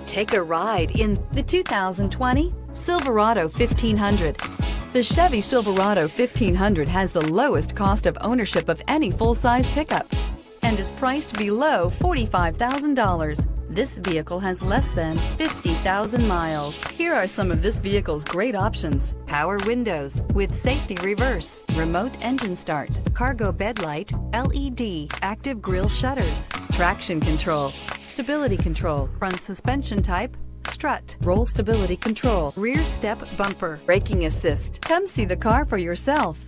Take a ride in the 2020 Silverado 1500. The Chevy Silverado 1500 has the lowest cost of ownership of any full-size pickup and is priced below $45,000. This vehicle has less than 50,000 miles. Here are some of this vehicle's great options: power windows with safety reverse, remote engine start, cargo bed light, LED, active grille shutters, traction control, stability control, front suspension type, strut, roll stability control, rear step bumper, braking assist. Come see the car for yourself.